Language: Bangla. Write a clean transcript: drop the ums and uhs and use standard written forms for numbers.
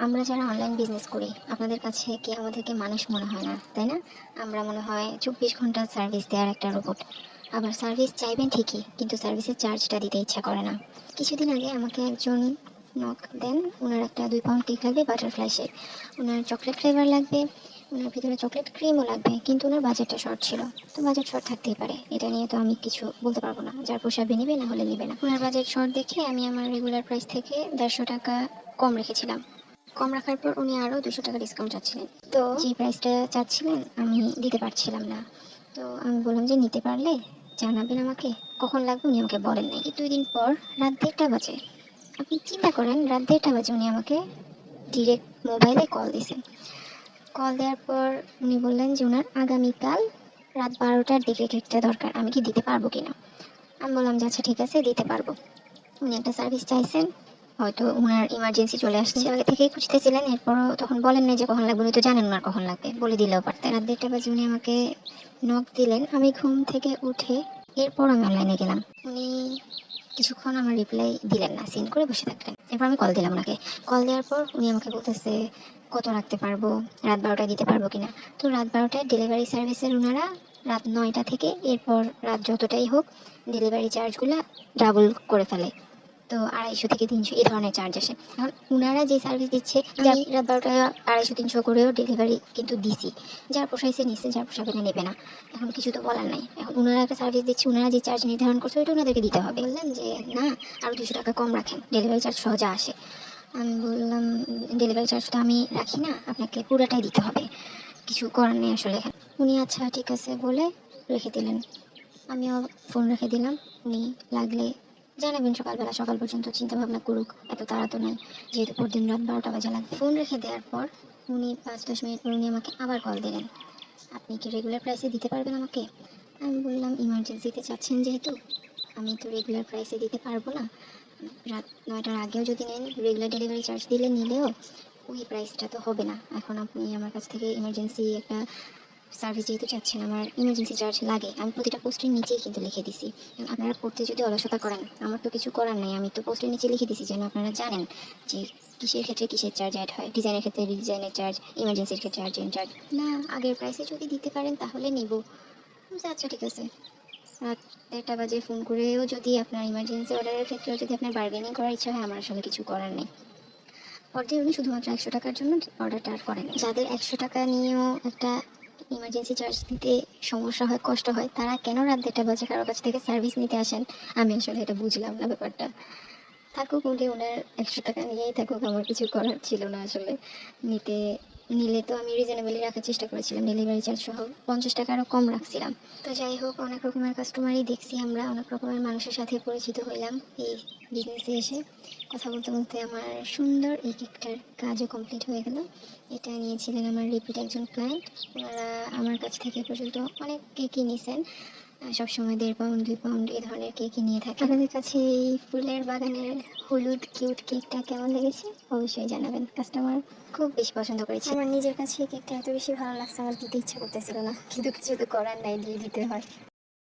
আমরা যারা অনলাইন বিজনেস করি, আপনাদের কাছে কি আমাদেরকে মানুষ মনে হয় না, তাই না? আমরা মনে হয় 24 ঘন্টা সার্ভিস দেওয়ার একটা রোবট। আবার সার্ভিস চাইবেন ঠিকই, কিন্তু সার্ভিসের চার্জটা দিতে ইচ্ছা করে না। কিছুদিন আগে আমাকে একজন নক দেন, ওনার একটা 2 পাউন্ড কেক লাগবে বাটারফ্লাই শেপ, ওনার চকলেট ফ্লেভার লাগবে, ওনার ভিতরে চকলেট ক্রিমও লাগবে, কিন্তু ওনার বাজেটটা শর্ট ছিল। তো বাজেট শর্ট থাকতেই পারে, এটা নিয়ে তো আমি কিছু বলতে পারবো না। যার পোষাবে নিবে, না হলে নিবে না। ওনার বাজেট শর্ট দেখে আমি আমার রেগুলার প্রাইস থেকে 150 টাকা কম রেখেছিলাম। কম রাখার পর উনি আরও 200 টাকা ডিসকাউন্ট চাচ্ছিলেন। তো যে প্রাইসটা চাচ্ছিলেন আমি দিতে পারছিলাম না। তো আমি বললাম যে নিতে পারলে জানাবেন আমাকে, কখন লাগবে উনি আমাকে বলেন নাই। 2 দিন পর রাত 1:30 বাজে, আপনি চিন্তা করেন, রাত 1:30 বাজে উনি আমাকে ডিরেক্ট মোবাইলে কল দিয়েছেন। কল দেওয়ার পর উনি বললেন যে ওনার আগামীকাল রাত 12টার দিকে কেকটা দরকার, আমি কি দিতে পারবো কিনা। আমি বললাম যে আচ্ছা ঠিক আছে, দিতে পারবো। উনি একটা সার্ভিস চাইছেন, হয়তো ওনার ইমার্জেন্সি চলে আসছে, আগে থেকেই খুঁজতেছিলেন, এরপরও তখন বলেন নাই যে কখন লাগবে, উনি তো জানেন ওনার কখন লাগবে, বলে দিলেও পারতেন। রাত 1:30 বাজে উনি আমাকে নক দিলেন, আমি ঘুম থেকে উঠে এরপর আমি অনলাইনে গেলাম। উনি কিছুক্ষণ আমার রিপ্লাই দিলেন না, সিন করে বসে থাকলেন। এরপর আমি কল দিলাম ওনাকে। কল দেওয়ার পর উনি আমাকে বলতেছে কত রাখতে পারবো, রাত 12টায় দিতে পারবো কিনা। তো রাত 12টায় ডেলিভারি সার্ভিসের ওনারা রাত 9টা থেকে এরপর রাত যতটাই হোক ডেলিভারি চার্জগুলো ডাবল করে ফেলে। তো 250 থেকে 300 এই ধরনের চার্জ আসে। এখন ওনারা যে সার্ভিস দিচ্ছে, আমি রাত 12টায় 250-300 করেও ডেলিভারি কিন্তু দিছি। যার পোষাইছে নিচ্ছে, যার পোষাবে না নেবে না। এখন কিছু তো বলার নাই। এখন ওনারা একটা সার্ভিস দিচ্ছে, ওনারা যে চার্জ নির্ধারণ করছে ওইটা ওনাদেরকে দিতে হবে। বললেন যে না, আরও 200 টাকা কম রাখেন, ডেলিভারি চার্জ সহ যা আসে। আমি বললাম ডেলিভারি চার্জ তো আমি রাখি না, আপনাকে পুরাটাই দিতে হবে, কিছু করার নেই আসলে। উনি আচ্ছা ঠিক আছে বলে রেখে দিলেন। আমিও ফোন রেখে দিলাম। উনি লাগলে জানাবেন সকালবেলা, সকাল পর্যন্ত চিন্তা ভাবনা করুক, এত তাড়া তো নাই, যেহেতু পরদিন রাত 12টা বাজে লাগবে। ফোন রেখে দেওয়ার পর উনি 5-10 মিনিট পর উনি আমাকে আবার কল দিলেন, আপনি কি রেগুলার প্রাইসে দিতে পারবেন আমাকে। আমি বললাম ইমার্জেন্সিতে চাচ্ছেন যেহেতু, আমি তো রেগুলার প্রাইসে দিতে পারবো না। রাত 9টার আগেও যদি নেন, রেগুলার ডেলিভারি চার্জ দিলে নিলেও ওই প্রাইসটা তো হবে না। এখন আপনি আমার কাছ থেকে ইমার্জেন্সি একটা সার্ভিস যেহেতু চাচ্ছেন, আমার ইমার্জেন্সি চার্জ লাগে। আমি প্রতিটা পোস্টের নিচেই কিন্তু লিখে দিছি। আপনারা পড়তে যদি অলসতা করেন, আমার তো কিছু করার নেই, আমি তো পোস্টের নিচে লিখে দিছি যেন আপনারা জানেন যে কিসের ক্ষেত্রে কিসের চার্জ অ্যাড হয়। ডিজাইনের ক্ষেত্রে ডিজাইনের চার্জ, ইমার্জেন্সির ক্ষেত্রে আর্জেন্ট চার্জ। না, আগের প্রাইসে যদি দিতে পারেন তাহলে নিব। আচ্ছা ঠিক আছে। রাত 1:30 বাজে ফোন করেও যদি আপনার ইমার্জেন্সি অর্ডারের ক্ষেত্রেও যদি আপনার বার্গেনিং করার ইচ্ছা হয়, আমার আসলে কিছু করার নেই। পরদিন উনি শুধুমাত্র 100 টাকার জন্য অর্ডারটা আর করেন। যাদের 100 টাকা নিয়েও একটা ইমার্জেন্সি চার্জ দিতে সমস্যা হয়, কষ্ট হয়, তারা কেন রাত 1:30 বাজে কারোর কাছ থেকে সার্ভিস নিতে আসেন, আমি আসলে এটা বুঝলাম না ব্যাপারটা। থাকুক উনি ওনার 100 টাকা নিয়েই থাকুক, আমার কিছু করার ছিল না আসলে। নিতে নিলে তো আমি রিজনেবলি রাখার চেষ্টা করেছিলাম, ডেলিভারি চার্জ সহ 50 টাকা আরও কম রাখছিলাম। তো যাই হোক, অনেক রকমের কাস্টমারই দেখছি আমরা, অনেক রকমের মানুষের সাথে পরিচিত হইলাম এই বিজনেসে এসে। কথা বলতে বলতে আমার সুন্দর এই কেকটার কাজও কমপ্লিট হয়ে গেল। এটা নিয়েছিলেন আমার রিপিট একজন ক্লায়েন্ট। ওনারা আমার কাছ থেকে পর্যন্ত অনেক কেকই নিয়েছেন, সবসময় 1.5 পাউন্ড 2 পাউন্ড এই ধরনের কেকই নিয়ে থাকে। আপনাদের কাছে এই ফুলের বাগানের হলুদ কিউট কেকটা কেমন লেগেছে অবশ্যই জানাবেন। কাস্টমার খুব বেশি পছন্দ করেছে। আমার নিজের কাছে এই কেকটা এত বেশি ভালো লাগছে, আমার দিতে ইচ্ছা করতেছিল না, কিন্তু কিছু তো করার নাই, দিয়ে দিতে হয়।